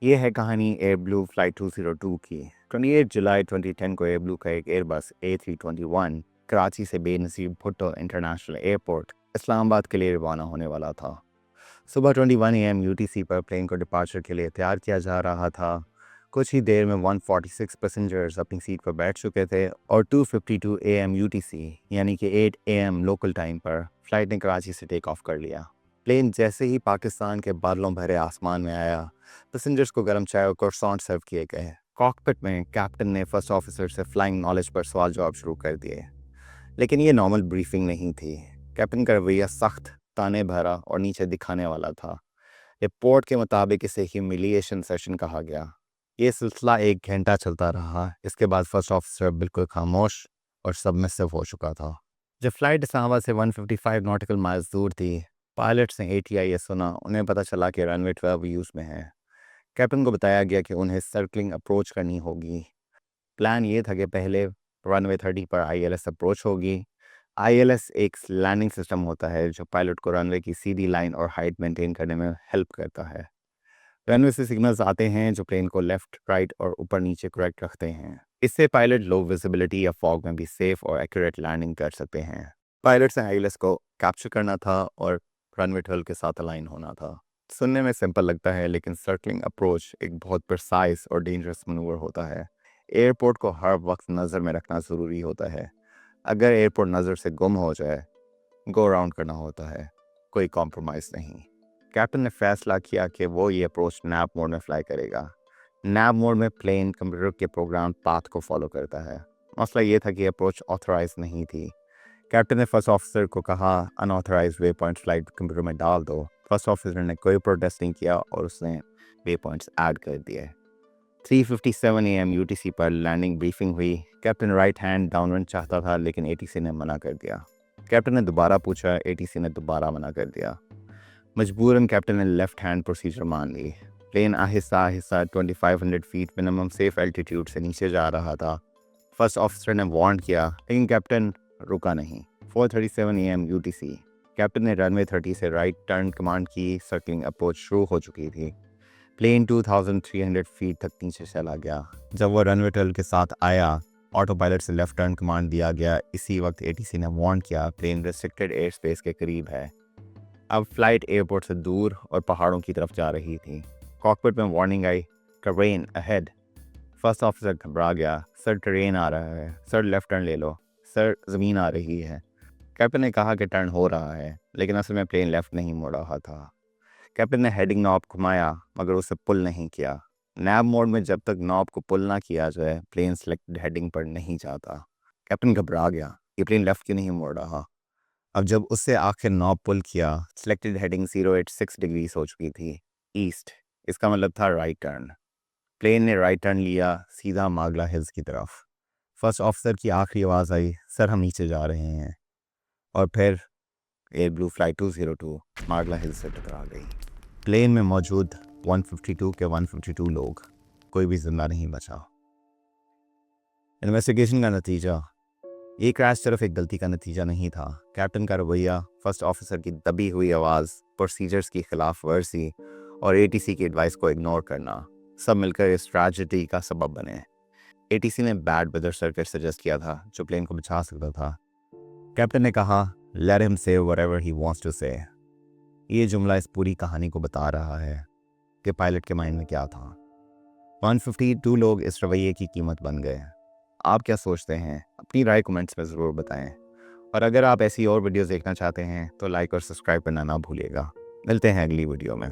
ये है कहानी एयर ब्लू फ़्लाइट 202 की। 28 जुलाई 2010 को एयर ब्लू का एक एयरबस A321 कराची से बेनज़ीर भुट्टो इंटरनेशनल एयरपोर्ट इस्लामाबाद के लिए रवाना होने वाला था। सुबह 21 AM UTC पर प्लेन को डिपार्चर के लिए तैयार किया जा रहा था। कुछ ही देर में 146 पैसेंजर्स अपनी सीट पर बैठ चुके थे और 2:52 AM UTC यानी कि 8 AM लोकल टाइम पर फ़्लाइट ने कराची से टेक ऑफ कर लिया। प्लेन जैसे ही पाकिस्तान के बादलों भरे आसमान में आया, पैसेंजर्स को गर्म चाय और croissant सर्व किए गए। कॉकपिट में कैप्टन ने फर्स्ट ऑफिसर से फ्लाइंग नॉलेज पर सवाल जवाब शुरू कर दिए, लेकिन ये नॉर्मल ब्रीफिंग नहीं थी। कैप्टन का रवैया सख्त, ताने भरा और नीचे दिखाने वाला था। रिपोर्ट के मुताबिक इसे ह्यूमिलिएशन सेशन कहा गया। ये सिलसिला 1 घंटा चलता रहा। इसके बाद फर्स्ट ऑफिसर बिल्कुल खामोश और सबमिसिव हो चुका था। जब फ्लाइट इस्लामाबाद से 155 नॉटिकल माइल्स दूर थी, पायलट्स ने ATIS सुना। उन्हें पता चला कि रनवे 12 यूज़ में है। कैप्टन को बताया गया कि उन्हें सर्कलिंग अप्रोच करनी होगी। प्लान ये था कि पहले रनवे 30 पर ILS अप्रोच होगी। ILS एक लैंडिंग सिस्टम होता है जो पायलट को रनवे की सीधी लाइन और हाइट मेंटेन करने में हेल्प करता है। रनवे से सिग्नल्स आते हैं जो प्लेन को लेफ्ट, राइट और ऊपर नीचे करेक्ट रखते हैं। इससे पायलट लो विजिबिलिटी या फॉग में भी सेफ और एक्यूरेट लैंडिंग कर सकते हैं। पायलट से ILS को कैप्चर करना था और रनवे 12 के साथ अलाइन होना था। सुनने में सिंपल लगता है, लेकिन सर्कलिंग अप्रोच एक बहुत प्रिसाइज और डेंजरस मनूवर होता है। एयरपोर्ट को हर वक्त नज़र में रखना ज़रूरी होता है। अगर एयरपोर्ट नज़र से गुम हो जाए, गो अराउंड करना होता है, कोई कॉम्प्रोमाइज़ नहीं। कैप्टन ने फैसला किया कि वो ये अप्रोच नैप मोड में फ्लाई करेगा। नैप मोड में प्लेन कंप्यूटर के प्रोग्राम पाथ को फॉलो करता है। मसला ये था कि अप्रोच ऑथराइज नहीं थी। कैप्टन ने फर्स्ट ऑफिसर को कहा, unauthorized waypoint flight computer में डाल दो। फर्स्ट ऑफिसर ने कोई प्रोटेस्ट नहीं किया और उसने वे पॉइंट्स ऐड कर दिए। 3:57 AM UTC पर लैंडिंग ब्रीफिंग हुई। कैप्टन राइट हैंड डाउनविंड चाहता था, लेकिन ATC ने मना कर दिया। कैप्टन ने दोबारा पूछा, ATC ने दोबारा मना कर दिया। मजबूरन कैप्टन ने लेफ्ट हैंड प्रोसीजर मान ली। Plane Aahista Aahista 2500 feet minimum safe altitude से नीचे जा रहा था। फर्स्ट ऑफिसर ने वार्न किया, लेकिन कैप्टन रुका नहीं। 4:37 AM UTC कैप्टन ने रनवे 30 से राइट टर्न कमांड की। सर्कलिंग अप्रोच शुरू हो चुकी थी। प्लेन 2300 फीट तक नीचे चला गया। जब वो रनवे 12 के साथ आया, ऑटो पायलट से लेफ्ट टर्न कमांड दिया गया। इसी वक्त ATC ने वार्न किया, प्लेन रेस्ट्रिक्टेड एयर स्पेस के करीब है। अब फ्लाइट एयरपोर्ट से दूर और पहाड़ों की तरफ जा रही थी। कॉकपिट में वार्निंग आई, ट्रेन अहेड। फर्स्ट ऑफिसर घबरा गया, सर ट्रेन आ रहा है, सर लेफ्ट टर्न ले लो, सर ज़मीन आ रही है। कैप्टन ने कहा कि टर्न हो रहा है, लेकिन असल में प्लेन लेफ्ट नहीं मुड़ रहा था। कैप्टन ने हेडिंग नॉब घुमाया, मगर उसे पुल नहीं किया। नैब मोड में जब तक नॉब को पुल ना किया जाए, प्लेन सेलेक्टेड हेडिंग पर नहीं जाता। कैप्टन घबरा गया, ये प्लेन लेफ्ट क्यों नहीं मुड़ रहा। अब जब उससे आखिर नॉब पुल किया, सिलेक्टेड हेडिंग 086 डिग्रीज हो चुकी थी, ईस्ट। इसका मतलब था राइट टर्न। प्लेन ने राइट टर्न लिया, सीधा मागला हिल्स की तरफ। फर्स्ट ऑफिसर की आखिरी आवाज़ आई, सर हम नीचे जा रहे हैं। और फिर एयर ब्लू फ्लाइट 202 मागला हिल्स से टकरा गई। प्लेन में मौजूद 152 के 152 लोग, कोई भी जिंदा नहीं बचा। इन्वेस्टिगेशन का नतीजा, ये क्रैश सिर्फ एक गलती का नतीजा नहीं था। कैप्टन का रवैया, फर्स्ट ऑफिसर की दबी हुई आवाज़, प्रोसीजर्स की खिलाफ वर्जी और ATC की एडवाइस को इग्नोर करना, सब मिलकर इस ट्रेजेडी का सबब बने। ATC ने बैड वेदर सर्किट सजेस्ट किया था जो प्लेन को बचा सकता था। कैप्टन ने कहा, let him say whatever he wants to say. ये जुमला इस पूरी कहानी को बता रहा है कि पायलट के माइंड में क्या था। 152 लोग इस रवैये की कीमत बन गए। आप क्या सोचते हैं? अपनी राय कमेंट्स में ज़रूर बताएं। और अगर आप ऐसी और वीडियोस देखना चाहते हैं तो लाइक और सब्सक्राइब करना ना भूलिएगा। मिलते हैं अगली वीडियो में।